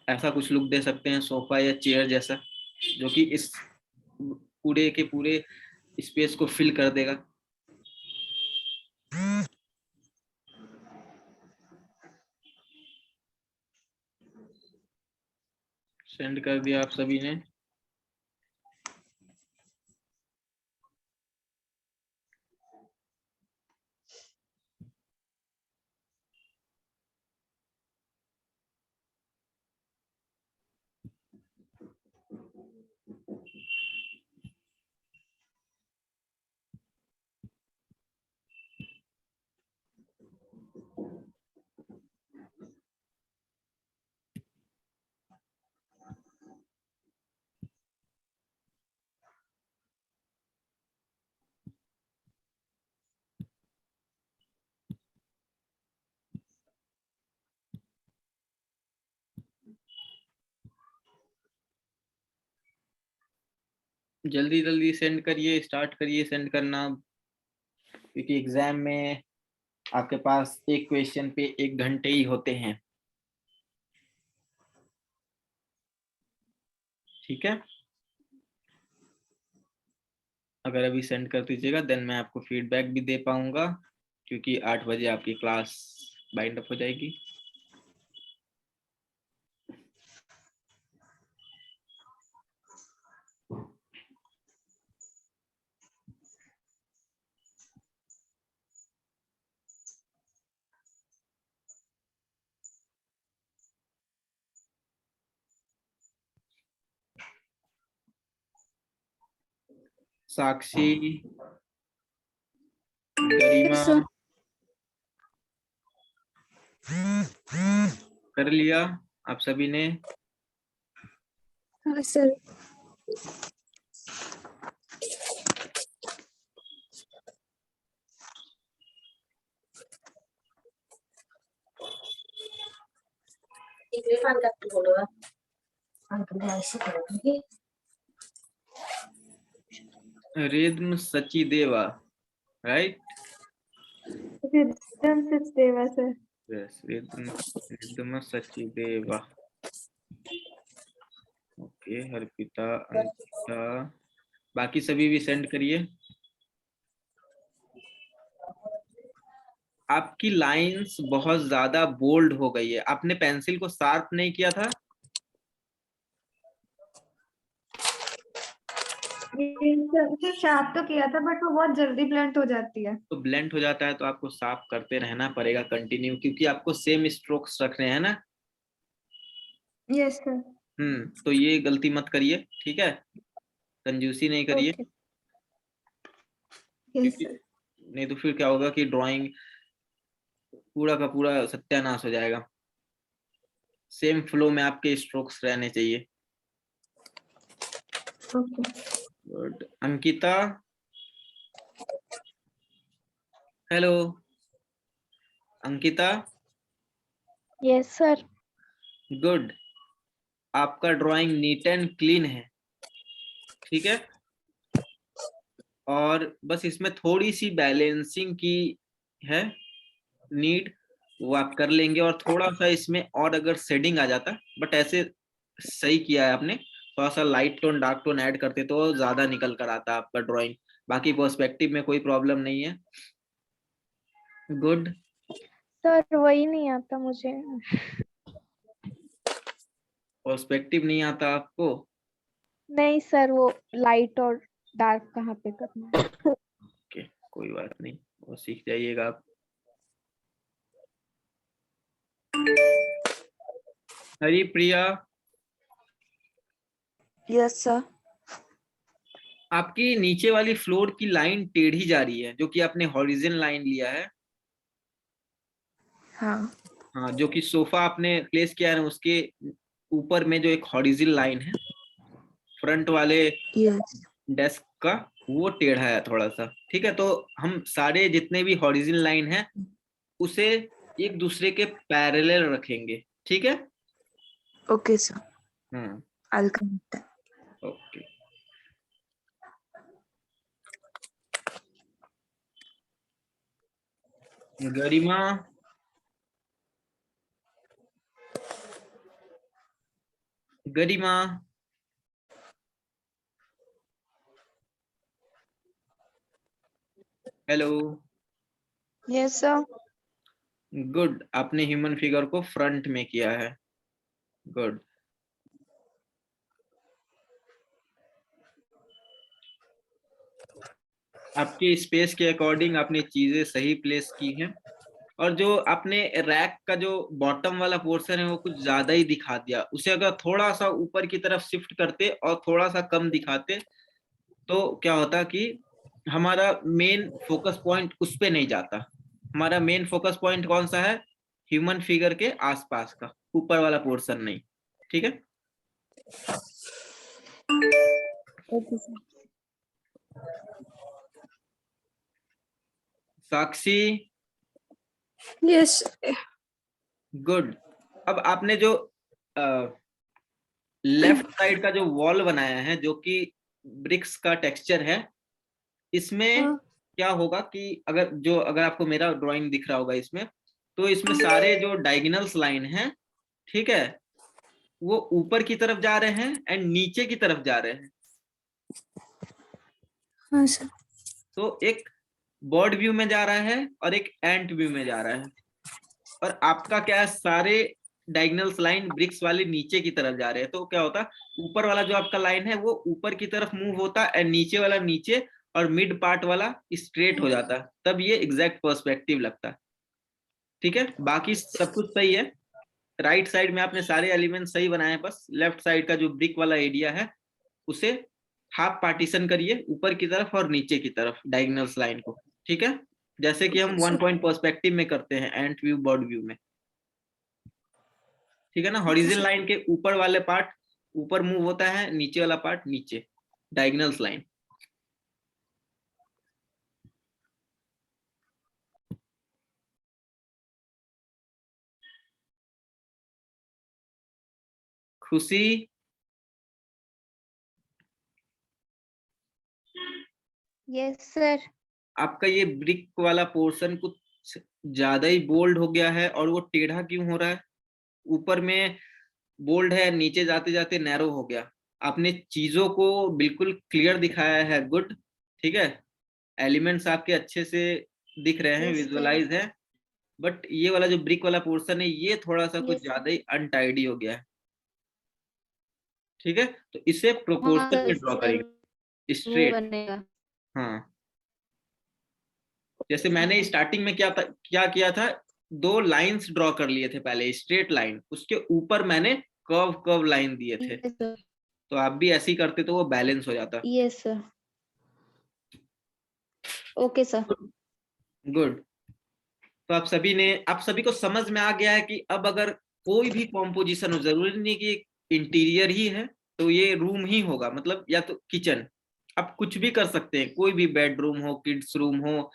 ऐसा कुछ लुक दे सकते हैं, सोफा या चेयर जैसा, जो कि इस पूरे के पूरे स्पेस को फिल कर देगा। सेंड कर दिया आप सभी ने। जल्दी जल्दी सेंड करिए, स्टार्ट करिए सेंड करना, क्योंकि एग्जाम में आपके पास एक क्वेश्चन पे 1 घंटे ही होते हैं, ठीक है। अगर अभी सेंड कर दीजिएगा देन मैं आपको फीडबैक भी दे पाऊंगा, क्योंकि 8 बजे आपकी क्लास बाइंड अप हो जाएगी। साक्षी, गरिमा, कर लिया आप सभी ने? हाँ sir. Rhythm Sachdeva, right? Rhythm Sachdeva sir. Yes, Rhythm Sachdeva. Okay, Harpita, Ankita, बाकी सभी भी सेंड करिए। आपकी लाइंस बहुत ज्यादा बोल्ड हो गई है, आपने पेंसिल को शार्प नहीं किया था? शार्प तो किया था बट वो बहुत जल्दी ब्लंट हो जाती है। तो ब्लेंड हो जाता है तो आपको साफ करते रहना पड़ेगा कंटिन्यू, क्योंकि आपको सेम स्ट्रोक्स रखने हैं ना। Yes sir. तो ये गलती मत करिए, ठीक है, कंजूसी नहीं करिए, ओके। यस क्योंकि सर। नहीं तो फिर क्या होगा कि ड्राइंग पूरा का पूरा सत्यानाश हो जाएगा। सेम फ्लो में आपके स्ट्रोक्स रहने चाहिए। Okay. Good. Ankita, hello Ankita. Yes sir. Good, आपका ड्राइंग नीट एंड क्लीन है, ठीक है, और बस इसमें थोड़ी सी बैलेंसिंग की है नीड, वो आप कर लेंगे, और थोड़ा सा इसमें और अगर शेडिंग आ जाता, बट ऐसे सही किया है आपने, थोड़ा सा light tone dark tone add करते तो ज्यादा निकल कर आता आपका ड्राइंग। बाकी पर्सपेक्टिव में कोई प्रॉब्लम नहीं है। गुड। सर वही नहीं आता मुझे। पर्सपेक्टिव नहीं आता आपको? नहीं सर, वो लाइट और डार्क कहाँ पे करना है। ओके, कोई बात नहीं, वो सीख जाइएगा आप। हरी प्रिया, यस सर। आपकी नीचे वाली फ्लोर की लाइन टेढ़ी जा रही है, जो कि आपने हॉरिजॉन्टल लाइन लिया है। हाँ। हाँ, जो कि सोफा आपने प्लेस किया है उसके ऊपर में जो एक हॉरिजॉन्टल लाइन है फ्रंट वाले यस। डेस्क का, वो टेढ़ा है थोड़ा सा, ठीक है। तो हम सारे जितने भी हॉरिजॉन्टल लाइन है उसे एक दूसरे के पैरेलल रखेंगे, ठीक है। Okay, sir. हाँ I'll connect that. Okay. Garima, Garima, hello. Yes, sir. Good, आपने ह्यूमन फिगर को फ्रंट में किया है। गुड। आपकी स्पेस के अकॉर्डिंग आपने चीजें सही प्लेस की हैं, और जो आपने रैक का जो बॉटम वाला पोर्शन है वो कुछ ज्यादा ही दिखा दिया। उसे अगर थोड़ा सा ऊपर की तरफ शिफ्ट करते और थोड़ा सा कम दिखाते तो क्या होता कि हमारा मेन फोकस पॉइंट उस पे नहीं जाता। हमारा मेन फोकस पॉइंट कौन सा है? ह्यूमन फिगर के आसपास का, ऊपर वाला पोर्शन नहीं। ठीक है। Okay, sir. साक्षी, Yes. गुड। अब आपने जो लेफ्ट साइड का जो वॉल बनाया है जो कि ब्रिक्स का टेक्सचर है, इसमें हाँ। क्या होगा कि अगर आपको मेरा ड्राइंग दिख रहा होगा इसमें, तो इसमें सारे जो डायगोनल्स लाइन हैं, ठीक है, वो ऊपर की तरफ जा रहे हैं एंड नीचे की तरफ जा रहे हैं। हाँ सर। तो एक बर्ड व्यू में जा रहा है और एक एंट व्यू में जा रहा है, और आपका क्या है, सारे डायगोनल्स लाइन ब्रिक्स वाले नीचे की तरफ जा रहे हैं। तो क्या होता, ऊपर वाला जो आपका लाइन है वो ऊपर की तरफ मूव होता एंड नीचे वाला नीचे, और मिड पार्ट वाला स्ट्रेट हो जाता, तब ये एग्जैक्ट पर्सपेक्टिव लगता है। ठीक है, बाकी सब कुछ सही है। राइट साइड में आपने सारे एलिमेंट सही बनाए हैं, बस लेफ्ट साइड का जो ब्रिक वाला एरिया है उसे हाफ पार्टीशन करिए ऊपर की तरफ और नीचे की तरफ डायगोनल्स लाइन को। ठीक है, जैसे कि हम वन पॉइंट पर्सपेक्टिव में करते हैं एंट व्यू बर्ड व्यू में। ठीक है ना, हॉरिजॉन्टल लाइन के ऊपर वाले पार्ट ऊपर मूव होता है, नीचे वाला पार्ट नीचे, डायगोनल्स लाइन। खुशी, यस सर। आपका ये ब्रिक वाला पोर्शन कुछ ज्यादा ही बोल्ड हो गया है, और वो टेढ़ा क्यों हो रहा है? ऊपर में बोल्ड है, नीचे जाते जाते नैरो हो गया। आपने चीजों को बिल्कुल क्लियर दिखाया है, गुड। ठीक है, एलिमेंट्स आपके अच्छे से दिख रहे हैं, Yes, sir. विजुअलाइज है, बट ये वाला जो ब्रिक वाला पोर्शन है ये थोड़ा सा कुछ Yes, sir. ज्यादा ही अनटाइडी हो गया है। ठीक है, तो इसे हाँ प्रोपोर्शन सर, में ड्रॉ करेंगे, वो स्ट्रेट। बनेगा। हाँ, जैसे मैंने स्टार्टिंग में क्या किया था, दो लाइंस ड्रॉ कर लिए थे पहले, स्ट्रेट लाइन, उसके ऊपर मैंने कर्व कर्व लाइन दिए थे। Yes sir. तो आप भी ऐसे ही करते तो वो बैलेंस हो जाता। Yes sir. Okay sir. Good. तो आप सभी को समझ में आ गया है कि अब अगर कोई भी कॉम्पोजिशन हो, जरूरी नहीं कि इंटीरियर ही है तो ये रूम ही होगा, मतलब या तो किचन, आप कुछ भी कर सकते हैं, कोई भी बेडरूम हो, किड्स रूम हो,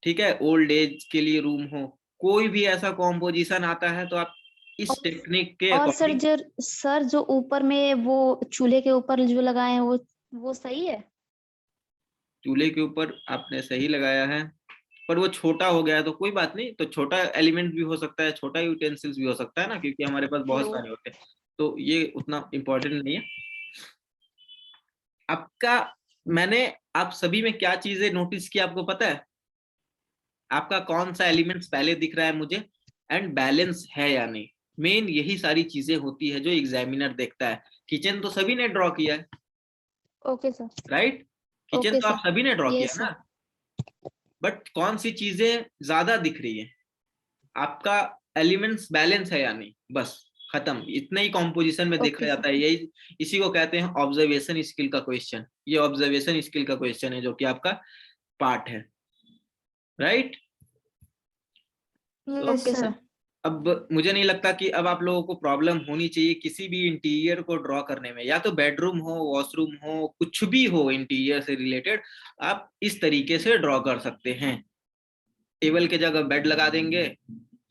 ठीक है, ओल्ड एज के लिए रूम हो, कोई भी ऐसा कॉम्पोजिशन आता है तो आप इस टेक्निक के और अकॉर्डिंग। सर जो ऊपर में वो चूल्हे के ऊपर जो लगाए हैं वो सही है? चूल्हे के ऊपर आपने सही लगाया है, पर वो छोटा हो गया है तो कोई बात नहीं, तो छोटा एलिमेंट भी हो सकता है, छोटा यूटेंसिल्स भी हो सकता है ना, क्योंकि हमारे पास बहुत हेलो। सारे होते हैं, तो ये उतना इम्पोर्टेंट नहीं है आपका। मैंने आप सभी में क्या चीजें नोटिस की आपको पता है? आपका कौन सा एलिमेंट्स पहले दिख रहा है मुझे, एंड बैलेंस है या नहीं। मेन यही सारी चीजें होती है जो एग्जामिनर देखता है। किचन तो सभी ने ड्रॉ किया है, okay sir. Right? Kitchen okay तो आप सर। सभी ने ड्रॉ किया यस ना, सर। बट कौन सी चीजें ज्यादा दिख रही है, आपका एलिमेंट्स बैलेंस है या नहीं, बस खत्म। इतना ही कॉम्पोजिशन में देखा ओके जाता सर। है, यही इसी को कहते हैं ऑब्जर्वेशन स्किल का क्वेश्चन। ये ऑब्जर्वेशन स्किल का क्वेश्चन है जो कि आपका पार्ट है, राइट? तो ओके सर। अब मुझे नहीं लगता कि अब आप लोगों को प्रॉब्लम होनी चाहिए किसी भी इंटीरियर को ड्रॉ करने में, या तो बेडरूम हो, वॉशरूम हो, कुछ भी हो इंटीरियर से रिलेटेड, आप इस तरीके से ड्रॉ कर सकते हैं। टेबल के जगह बेड लगा देंगे,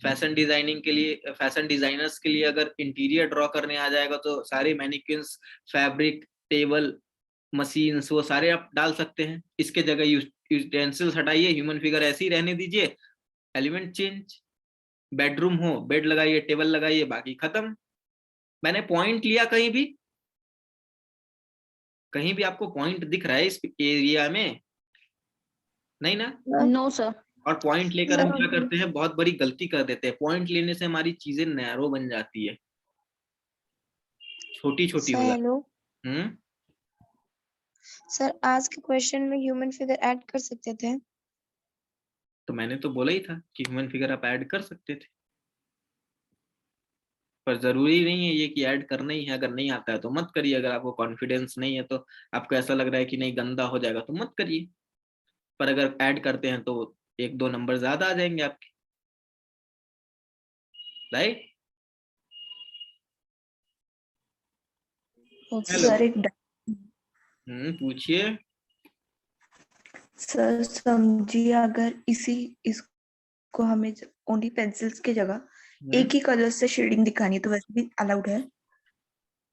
फैशन डिजाइनिंग के लिए, फैशन डिजाइनर्स के लिए अगर इंटीरियर ड्रॉ करने आ जाएगा तो सारे मैनिक्विन्स, फैब्रिक, टेबल, मशीन्स, वो सारे आप डाल सकते हैं। इसके जगह यूटेंसिल्स हटाइए, ह्यूमन फिगर ऐसे ही रहने दीजिए, एलिमेंट चेंज। बेडरूम हो, बेड लगाइए, टेबल लगाइए, बाकी खत्म। मैंने पॉइंट लिया कहीं भी? कहीं भी आपको पॉइंट दिख रहा है इस एरिया में? नहीं ना। No, sir. और पॉइंट लेकर हम क्या करते हैं, बहुत बड़ी गलती कर देते हैं। पॉइंट लेने से हमारी चीजें नैरो बन जाती है, छोटी छोटी Sir, हो जाती hello. है। Sir, आज के क्वेश्चन में ह्यूमन फिगर ऐड कर सकते थे? तो मैंने तो बोला ही था कि ह्यूमन फिगर आप ऐड कर सकते थे, पर जरूरी नहीं है ये कि ऐड करना ही है। अगर नहीं आता है तो मत करिए, अगर आपको कॉन्फिडेंस नहीं है, तो आपको ऐसा लग रहा है कि नहीं गंदा हो जाएगा, तो मत करिए। पर अगर ऐड करते हैं तो 1-2 नंबर ज्यादा आ जाएंगे आपके, राइट? Okay. हेलो। सर एक पूछिए। सर समझिए, अगर इसको हमें ओनली पेंसिल्स की जगह एक ही कलर से शेडिंग दिखानी है तो वैसे भी अलाउड है?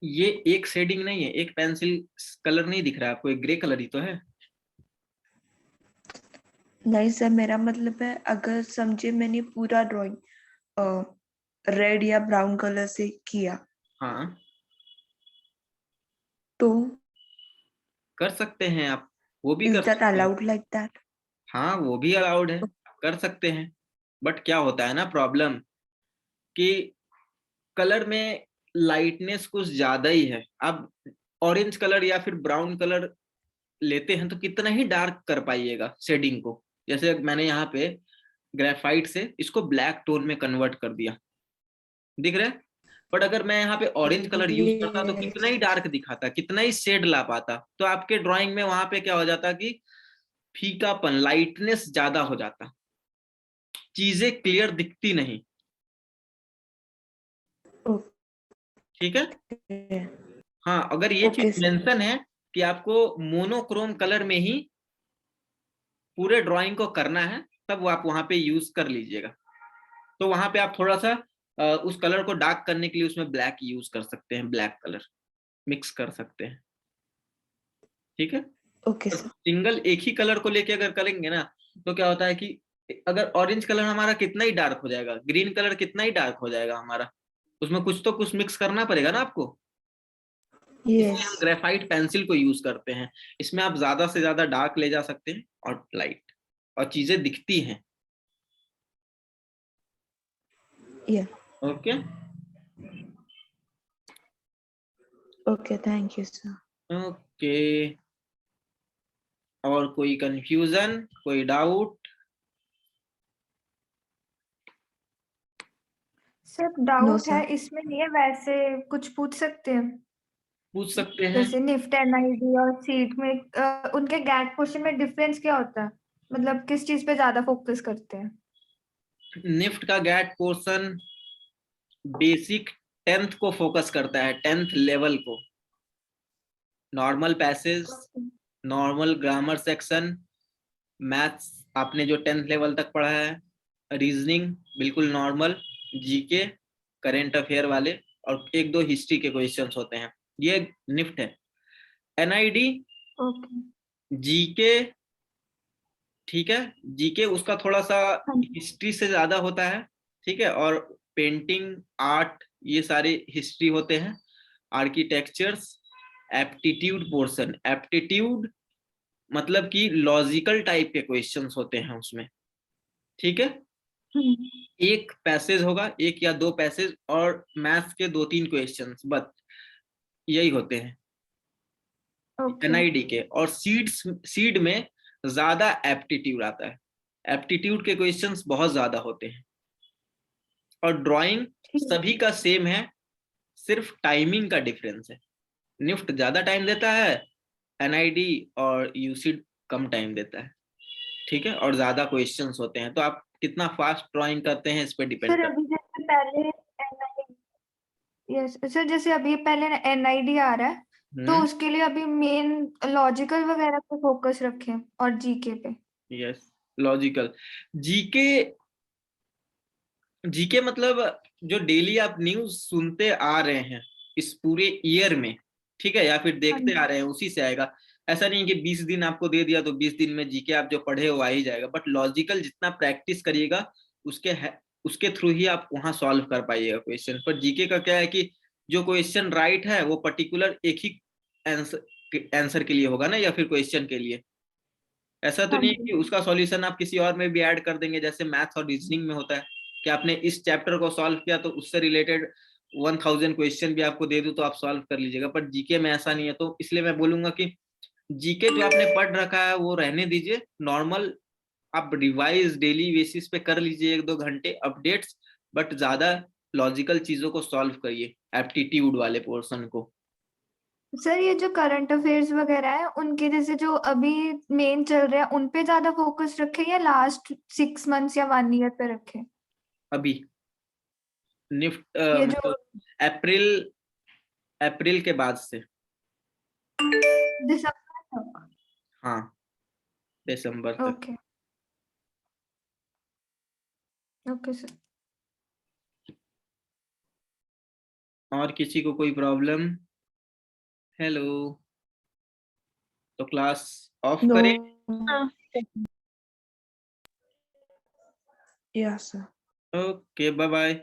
ये एक शेडिंग नहीं है, एक पेंसिल कलर नहीं दिख रहा है आपको, एक ग्रे कलर ही तो है। नहीं सर, मेरा मतलब है अगर समझिए मैंने पूरा ड्राइंग रेड या ब्राउन कलर से किया हाँ, तो कर सकते हैं आप, वो भी इज कर दैट सकते हैं। Allowed like that? हाँ, वो भी अलाउड है, कर सकते हैं। बट क्या होता है ना प्रॉब्लम, कि कलर में लाइटनेस कुछ ज्यादा ही है। अब ऑरेंज कलर या फिर ब्राउन कलर लेते हैं तो कितना ही डार्क कर पाइएगा शेडिंग को। जैसे मैंने यहाँ पे ग्रेफाइट से इसको ब्लैक टोन में कन्वर्ट कर दिया, दिख रहा है। बट अगर मैं यहाँ पे ऑरेंज कलर यूज करता तो कितना ही डार्क दिखाता, कितना ही शेड ला पाता। तो आपके ड्राइंग में वहां पे क्या हो जाता कि फीकापन, लाइटनेस ज्यादा हो जाता, चीजें क्लियर दिखती नहीं। ठीक है। हाँ, अगर ये ओके चीज सर। मेंशन है कि आपको मोनोक्रोम कलर में ही पूरे ड्राइंग को करना है, तब वो आप वहां पे यूज कर लीजिएगा। तो वहां पे आप थोड़ा सा उस कलर को डार्क करने के लिए उसमें ब्लैक यूज कर सकते हैं, ब्लैक कलर मिक्स कर सकते हैं। ठीक है। Okay sir. सिंगल एक ही कलर को लेके अगर करेंगे ना, तो क्या होता है कि अगर ऑरेंज कलर हमारा कितना ही डार्क हो जाएगा, ग्रीन कलर कितना ही डार्क हो जाएगा हमारा, उसमें कुछ तो कुछ मिक्स करना पड़ेगा ना आपको। इसलिए हम यस। ग्रेफाइट पेंसिल को यूज करते हैं। इसमें आप ज्यादा से ज्यादा डार्क ले जा सकते हैं और लाइट, और चीजें दिखती हैं। या okay. Okay, thank you sir. Okay, और कोई कंफ्यूजन, कोई डाउट? सर नो डाउट है, सर। इसमें नहीं है, वैसे कुछ पूछ सकते हैं? पूछ सकते हैं। जैसे निफ्ट एनआईडी और सीट में उनके गैट पोर्शन में डिफरेंस क्या होता है? मतलब किस चीज पे ज्यादा फोकस करते हैं? निफ्ट का गैट पोर्शन बेसिक 10th को फोकस करता है, 10th लेवल को। Normal passage, normal grammar section, maths आपने जो 10th लेवल तक पढ़ा है, रीजनिंग बिल्कुल नॉर्मल, जीके, करेंट अफेयर वाले, और 1-2 हिस्ट्री के क्वेश्चंस होते हैं। ये निफ्ट है। NID okay. जीके, ठीक है, जीके उसका थोड़ा सा हाँ जी। हिस्ट्री से ज्यादा होता है। ठीक है। और पेंटिंग, आर्ट, ये सारे हिस्ट्री होते हैं। आर्किटेक्चर्स, एप्टीट्यूड पोर्शन, एप्टीट्यूड मतलब कि लॉजिकल टाइप के क्वेश्चंस होते हैं उसमें। ठीक है। एक पैसेज होगा, 1 या 2 पैसेज, और मैथ्स के 2-3 क्वेश्चंस, बस यही होते हैं ओके। एनआईडी के। और सीड में ज्यादा एप्टीट्यूड आता है, एप्टीट्यूड के क्वेश्चंस बहुत ज्यादा होते हैं। और ड्राइंग ठीक। सभी का सेम है, सिर्फ टाइमिंग का डिफरेंस है। निफ्ट ज्यादा टाइम देता है, एनआईडी और यूसीड कम टाइम देता है। ठीक है। और ज्यादा क्वेश्चंस होते हैं, तो आप कितना फास्ट ड्राइंग करते हैं इस पे डिपेंड सर करता अभी जैसे पहले एनआईडी, यस सर, जैसे अभी पहले एनआईडी आ रहा है, तो है। उसके लिए अभी मेन लॉजिकल वगैरह पे फोकस रखें और जीके पे? Yes, logical. जीके जीके मतलब जो डेली आप न्यूज सुनते आ रहे हैं इस पूरे ईयर में, ठीक है, या फिर देखते आ रहे हैं, उसी से आएगा। ऐसा नहीं कि 20 दिन आपको दे दिया तो 20 दिन में जीके आप जो पढ़े वो आ ही जाएगा, बट लॉजिकल जितना प्रैक्टिस करिएगा उसके थ्रू ही आप वहां सॉल्व कर पाइएगा क्वेश्चन। पर जीके का क्या है कि जो क्वेश्चन राइट है वो पर्टिकुलर एक ही आंसर के लिए होगा ना, या फिर क्वेश्चन के लिए। ऐसा तो हाँ नहीं है जी। कि उसका सॉल्यूशन आप किसी और में भी ऐड कर देंगे, जैसे मैथ्स और रीजनिंग में होता है कि आपने इस चैप्टर को सॉल्व किया तो उससे रिलेटेड 1000 क्वेश्चन भी आपको दे दूं तो आप सॉल्व कर लीजिएगा। पर जीके में ऐसा नहीं है, तो इसलिए मैं बोलूंगा कि जीके जो आपने पढ़ रखा है वो रहने दीजिए, नॉर्मल आप रिवाइज डेली बेसिस पे कर लीजिए 1-2 घंटे अपडेट्स, बट ज्यादा लॉजिकल चीजों को सॉल्व करिए, एप्टीट्यूड वाले पोर्शन को। सर ये जो करंट अफेयर्स वगैरह है उनके जैसे जो अभी मेन चल रहे हैं उन पे ज्यादा फोकस रखे या लास्ट 6 मंथ्स या 1 ईयर पे रखे? अभी निफ्ट ये जो मतलब अप्रैल के बाद से। दिसंबर तक? हाँ, दिसंबर तक। Okay okay sir. और किसी को कोई प्रॉब्लम? हेलो, तो क्लास ऑफ No. करें? Yeah, sir. Okay, bye bye,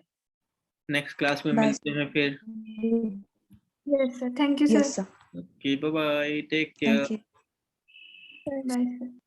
next class में Bye, मिलते sir. हैं फिर। Yes sir, thank you Yes, सर। sir. Okay, bye bye, take care. Thank you. Bye sir.